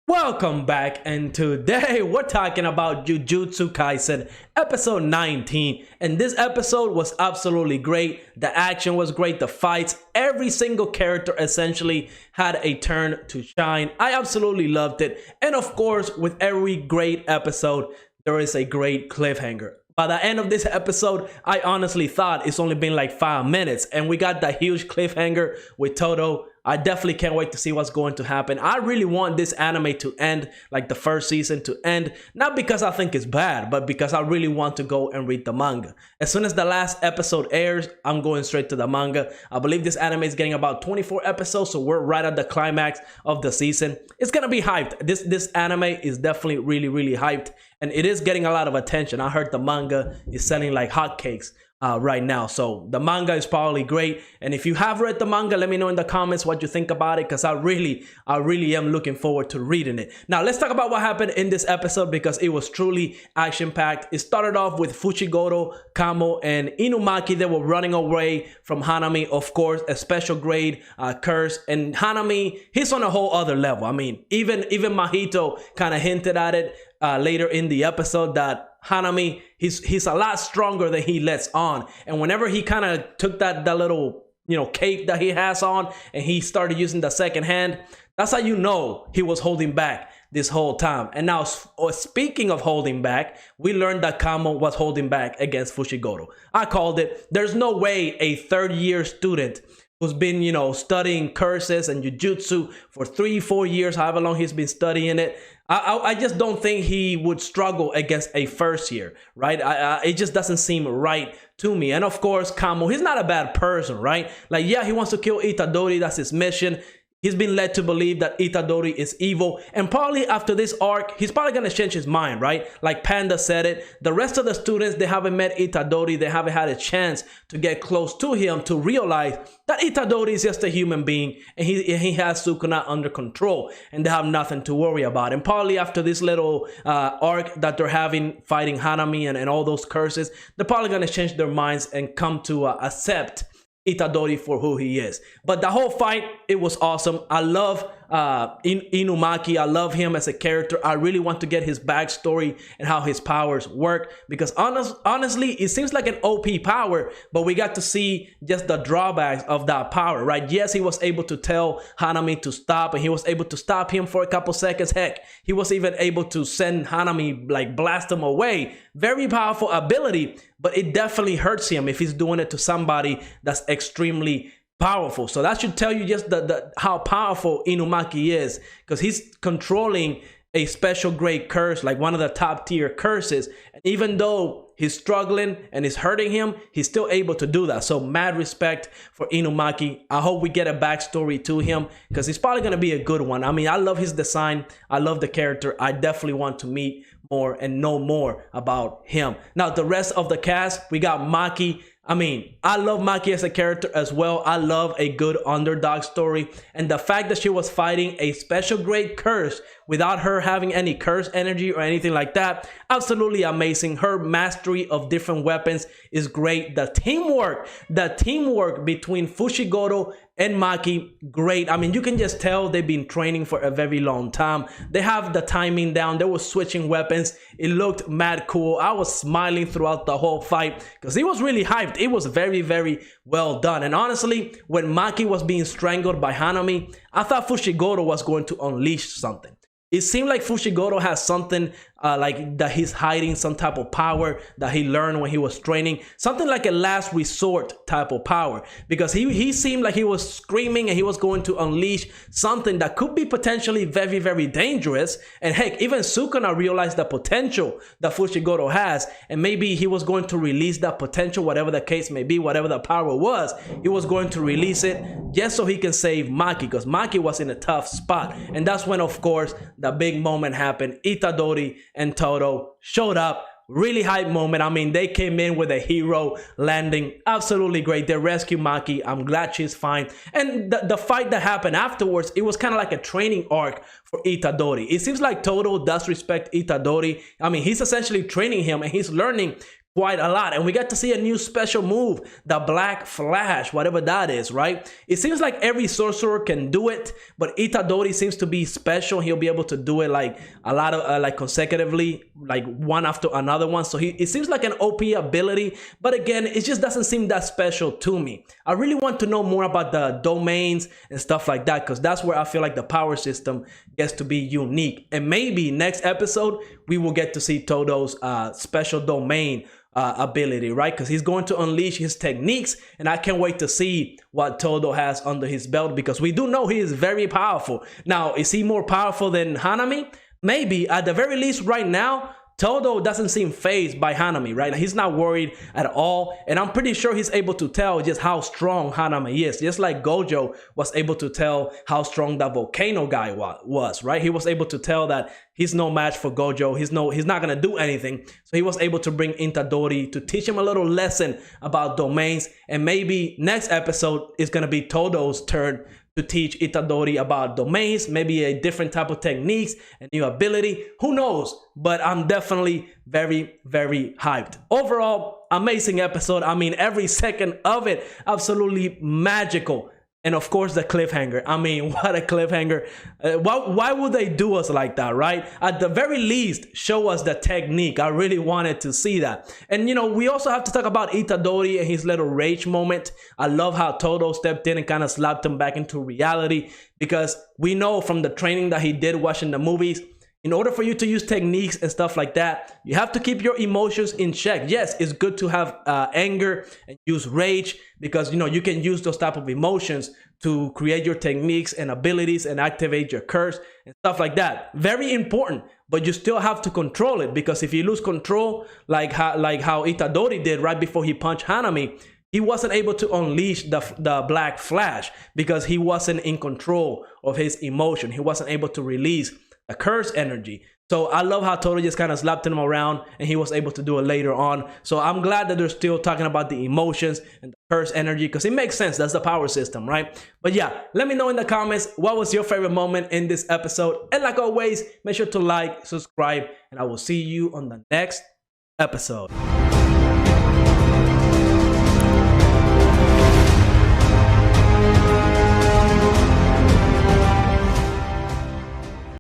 Welcome back, and today we're talking about Jujutsu Kaisen episode 19, and this episode was absolutely great. The action was great, the fights, every single character essentially had a turn to shine. I absolutely loved it, and of course with every great episode there is a great cliffhanger. By the end of this episode, I honestly thought it's only been like 5 minutes and we got that huge cliffhanger with Todo. I definitely can't wait to see what's going to happen. I really want this anime to end, like the first season to end, not because I think it's bad, but because I really want to go and read the manga. As soon as the last episode airs, I'm going straight to the manga. I believe this anime is getting about 24 episodes, so we're right at the climax of the season. It's gonna be hyped. This anime is definitely really hyped, and it is getting a lot of attention. I heard the manga is selling like hotcakes right now, so the manga is probably great. And if you have read the manga, let me know in the comments what you think about it, because I really am looking forward to reading it. Now let's talk about what happened in this episode, because it was truly action-packed. It started off with Fushiguro, Kamo, and Inumaki. They were running away from Hanami, of course, a special grade curse. And Hanami, he's on a whole other level. I mean, even Mahito kind of hinted at it later in the episode, that Hanami, he's a lot stronger than he lets on. And whenever he kind of took that little, cape that he has on, and he started using the second hand, that's how you know he was holding back this whole time. And now, speaking of holding back, we learned that Kamo was holding back against Fushiguro. I called it. There's no way a third-year student who's been, studying curses and jujutsu for 3-4 years, however long he's been studying it, I just don't think he would struggle against a first year, right? It just doesn't seem right to me. And of course, Kamo, he's not a bad person, right? Like, yeah, he wants to kill Itadori. That's his mission. He's been led to believe that Itadori is evil. And probably after this arc, he's probably going to change his mind, right? Like Panda said it. The rest of the students, they haven't met Itadori. They haven't had a chance to get close to him to realize that Itadori is just a human being. And he has Sukuna under control. And they have nothing to worry about. And probably after this little arc that they're having, fighting Hanami and all those curses, they're probably going to change their minds and come to accept Itadori for who he is. But the whole fight, it was awesome. I love Inumaki. I love him as a character. I really want to get his backstory and how his powers work, because honestly, it seems like an OP power, but we got to see just the drawbacks of that power, right? Yes, he was able to tell Hanami to stop, and he was able to stop him for a couple seconds. Heck, he was even able to send Hanami, like, blast him away. Very powerful ability, but it definitely hurts him if he's doing it to somebody that's extremely powerful. So that should tell you just how powerful Inumaki is, because he's controlling a special grade curse, like one of the top tier curses. And even though he's struggling and it's hurting him, he's still able to do that. So mad respect for Inumaki. I hope we get a backstory to him, because he's probably going to be a good one. I mean, I love his design. I love the character. I definitely want to meet more and know more about him. Now, the rest of the cast, we got Maki. I mean, I love Maki as a character as well. I love a good underdog story. And the fact that she was fighting a special grade curse without her having any curse energy or anything like that, absolutely amazing. Her mastery of different weapons is great. The teamwork between Fushiguro and Maki, great. I mean, you can just tell they've been training for a very long time. They have the timing down. They were switching weapons. It looked mad cool. I was smiling throughout the whole fight because it was really hyped. It was very well done. And honestly, when Maki was being strangled by Hanami, I thought Fushiguro was going to unleash something. It seemed like Fushiguro has something like that he's hiding, some type of power that he learned when he was training, something like a last resort type of power, because he seemed like he was screaming and he was going to unleash something that could be potentially very dangerous. And heck, even Sukuna realized the potential that Fushiguro has, and maybe he was going to release that potential, whatever the case may be, whatever the power was, he was going to release it just so he can save Maki, because Maki was in a tough spot. And that's when, of course, the big moment happened. Itadori and Todo showed up. Really hype moment. I mean, they came in with a hero landing. Absolutely great. They rescued Maki. I'm glad she's fine. And the fight that happened afterwards, it was kind of like a training arc for Itadori. It seems like Todo does respect Itadori. I mean, he's essentially training him and he's learning quite a lot. And we get to see a new special move, the Black Flash, whatever that is, right? It seems like every sorcerer can do it, but Itadori seems to be special. He'll be able to do it like a lot of like consecutively, like one after another one. So it seems like an OP ability, but again, it just doesn't seem that special to me. I really want to know more about the domains and stuff like that, because that's where I feel like the power system gets to be unique. And maybe next episode we will get to see Todo's special domain ability, right? Because he's going to unleash his techniques, and I can't wait to see what Todo has under his belt, because we do know he is very powerful. Now, is he more powerful than Hanami? Maybe. At the very least right now, Todo doesn't seem fazed by Hanami, right? He's not worried at all, and I'm pretty sure he's able to tell just how strong Hanami is, just like Gojo was able to tell how strong that volcano guy was, right? He was able to tell that he's no match for Gojo. He's not gonna do anything. So he was able to bring Itadori to teach him a little lesson about domains, and maybe next episode is gonna be Todo's turn to teach Itadori about domains, maybe a different type of techniques, a new ability, who knows? But I'm definitely very, very hyped. Overall, amazing episode. I mean, every second of it, absolutely magical. And of course, the cliffhanger. I mean, what a cliffhanger. Why would they do us like that, right? At the very least, show us the technique. I really wanted to see that. And, you know, we also have to talk about Itadori and his little rage moment. I love how Todo stepped in and kind of slapped him back into reality, because we know from the training that he did watching the movies, in order for you to use techniques and stuff like that, you have to keep your emotions in check. Yes, it's good to have anger and use rage, because, you know, you can use those type of emotions to create your techniques and abilities and activate your curse and stuff like that. Very important, but you still have to control it, because if you lose control, like how Itadori did right before he punched Hanami, he wasn't able to unleash the Black Flash because he wasn't in control of his emotion. He wasn't able to release a curse energy. So I love how Todo just kind of slapped him around, and he was able to do it later on. So I'm glad that they're still talking about the emotions and the curse energy, because it makes sense. That's the power system, right? But yeah, let me know in the comments what was your favorite moment in this episode. And like always, make sure to like, subscribe, and I will see you on the next episode.